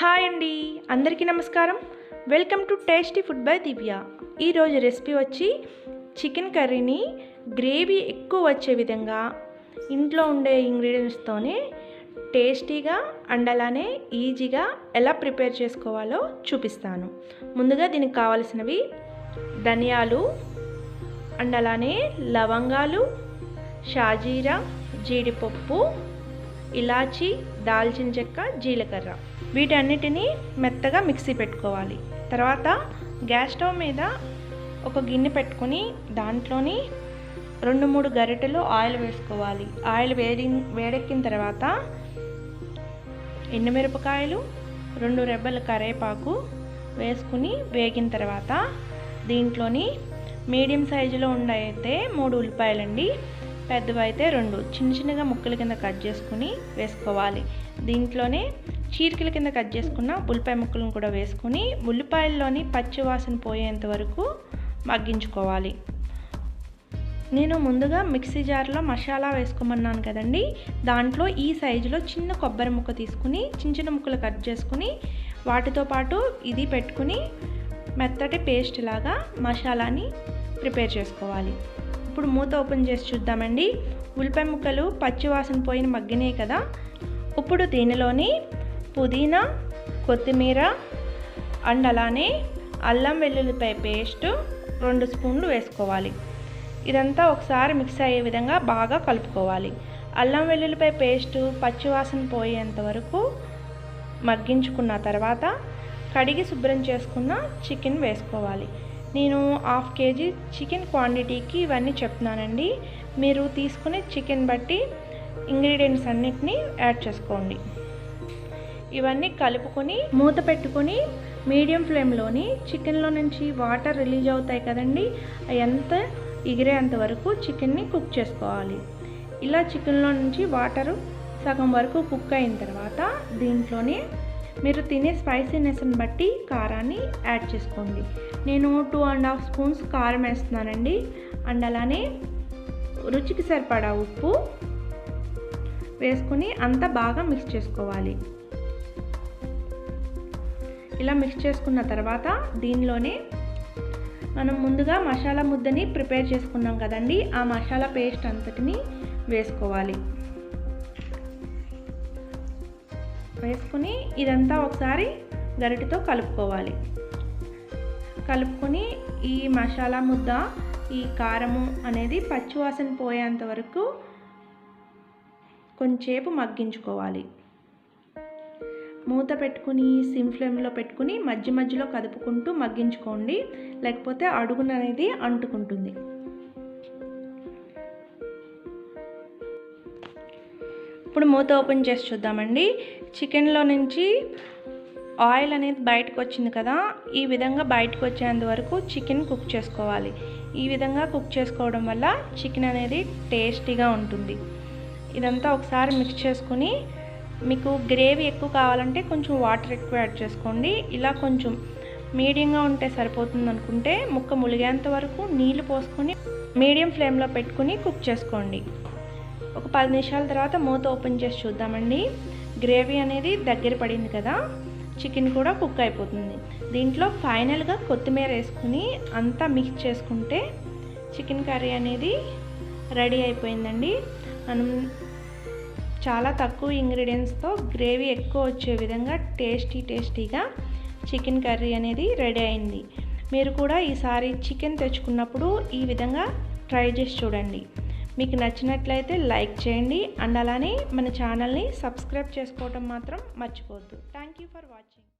Hi అండి, అందరికీ నమస్కారం. Welcome to tasty food by Divya. ఈరోజు రెసిపీ వచ్చి చికెన్ కర్రీని గ్రేవీ ఎక్కువ వచ్చే విధంగా ఇంట్లో ఉండే ఇంగ్రీడియంట్స్తోనే టేస్టీగా అండ్ అలానే ఈజీగా ఎలా ప్రిపేర్ చేసుకోవాలో చూపిస్తాను. ముందుగా దీనికి కావాల్సినవి ధనియాలు అండ్ అలానే లవంగాలు, షాజీరా, జీడిపప్పు, ఇలాచి, దాల్చిన చెక్క, జీలకర్ర, వీటన్నిటిని మెత్తగా మిక్సీ పెట్టుకోవాలి. తర్వాత గ్యాస్ స్టవ్ మీద ఒక గిన్నె పెట్టుకొని దాంట్లోని 2-3 గరిటెలు ఆయిల్ వేసుకోవాలి. ఆయిల్ వేడెక్కిన తర్వాత ఎండుమిరపకాయలు, 2 రెబ్బల కరివేపాకు వేసుకుని వేగిన తర్వాత దీంట్లోని మీడియం సైజులో ఉండైతే 3 ఉల్లిపాయలండి, పెద్దవైతే 2 చిన్నగా ముక్కల కింద కట్ చేసుకుని వేసుకోవాలి. దీంట్లోనే చీరికల కింద కట్ చేసుకున్న ఉల్లిపాయ ముక్కలను కూడా వేసుకుని ఉల్లిపాయల్లోని పచ్చి వాసన పోయేంత వరకు మగ్గించుకోవాలి. నేను ముందుగా మిక్సీ జార్లో మసాలా వేసుకోమన్నాను కదండి, దాంట్లో ఈ సైజులో చిన్న కొబ్బరి ముక్క తీసుకుని చిన్న ముక్కలు కట్ చేసుకుని వాటితో పాటు ఇది పెట్టుకుని మెత్తటి పేస్ట్ లాగా మసాలాని ప్రిపేర్ చేసుకోవాలి. ఇప్పుడు మూత ఓపెన్ చేసి చూద్దామండి. ఉల్లిపాయ ముక్కలు పచ్చి వాసన పోయిన మగ్గినాయి కదా. ఇప్పుడు దీనిలోని పుదీనా, కొత్తిమీర అండ్ అలానే అల్లం వెల్లుల్లిపాయ పేస్ట్ 2 స్పూన్లు వేసుకోవాలి. ఇదంతా ఒకసారి మిక్స్ అయ్యే విధంగా బాగా కలుపుకోవాలి. అల్లం వెల్లుల్లిపాయ పేస్ట్ పచ్చి వాసన పోయేంత వరకు మగ్గించుకున్న తర్వాత కడిగి శుభ్రం చేసుకున్న చికెన్ వేసుకోవాలి. నేను 1/2 kg చికెన్ క్వాంటిటీకి ఇవన్నీ చెప్తున్నానండి. మీరు తీసుకునే చికెన్ బట్టి ఇంగ్రీడియంట్స్ అన్నిటినీ యాడ్ చేసుకోండి. ఇవన్నీ కలుపుకొని మూత పెట్టుకొని మీడియం ఫ్లేమ్లోని చికెన్లో నుంచి వాటర్ రిలీజ్ అవుతాయి కదండి, అవంతా ఎగిరేంత వరకు చికెన్ని కుక్ చేసుకోవాలి. ఇలా చికెన్లో నుంచి వాటరు సగం వరకు కుక్ అయిన తర్వాత దీంట్లోనే మీరు తినే స్పైసీనెస్ని బట్టి కారాన్ని యాడ్ చేసుకోండి. నేను 2.5 స్పూన్స్ కారం వేస్తున్నానండి. అండ్ అలానే రుచికి సరిపడా ఉప్పు వేసుకుని అంతా బాగా మిక్స్ చేసుకోవాలి. ఇలా మిక్స్ చేసుకున్న తర్వాత దీనిలోనే మనం ముందుగా మసాలా ముద్దని ప్రిపేర్ చేసుకున్నాం కదండి, ఆ మసాలా పేస్ట్ అంతటిని వేసుకోవాలి. వేసుకుని ఇదంతా ఒకసారి గరిటెతో కలుపుకోవాలి. కలుపుకొని ఈ మసాలా ముద్ద, ఈ కారము అనేది పచ్చివాసన పోయేంత వరకు కొంచెంసేపు మగ్గించుకోవాలి. మూత పెట్టుకుని సిమ్ ఫ్లేమ్లో పెట్టుకుని మధ్యలో కదుపుకుంటూ మగ్గించుకోండి, లేకపోతే అడుగున అనేది అంటుకుంటుంది. ఇప్పుడు మూత ఓపెన్ చేసి చూద్దామండి. చికెన్లో నుంచి ఆయిల్ అనేది బయటకు వచ్చింది కదా, ఈ విధంగా బయటకు వచ్చేంత వరకు చికెన్ కుక్ చేసుకోవాలి. ఈ విధంగా కుక్ చేసుకోవడం వల్ల చికెన్ అనేది టేస్టీగా ఉంటుంది. ఇదంతా ఒకసారి మిక్స్ చేసుకుని మీకు గ్రేవీ ఎక్కువ కావాలంటే కొంచెం వాటర్ ఎక్కువ యాడ్ చేసుకోండి. ఇలా కొంచెం మీడియంగా ఉంటే సరిపోతుంది అనుకుంటే ముక్క ములిగేంత వరకు నీళ్లు పోసుకొని మీడియం ఫ్లేమ్లో పెట్టుకుని కుక్ చేసుకోండి. ఒక 10 నిమిషాల తర్వాత మూత ఓపెన్ చేసి చూద్దామండి. గ్రేవీ అనేది దగ్గర పడింది కదా, చికెన్ కూడా కుక్ అయిపోతుంది. దీంట్లో ఫైనల్గా కొత్తిమీర వేసుకుని అంతా మిక్స్ చేసుకుంటే చికెన్ కర్రీ అనేది రెడీ అయిపోయిందండి. మనం చాలా తక్కువ ఇంగ్రీడియంట్స్తో గ్రేవీ ఎక్కువ వచ్చే విధంగా టేస్టీగా చికెన్ కర్రీ అనేది రెడీ అయింది. మీరు కూడా ఈసారి చికెన్ తెచ్చుకున్నప్పుడు ఈ విధంగా ట్రై చేసి చూడండి. మీకు నచ్చినట్లయితే లైక్ చేయండి అండ్ అలానే మన ఛానల్ని సబ్స్క్రైబ్ చేసుకోవడం మాత్రం మర్చిపోవద్దు. Thank you for watching.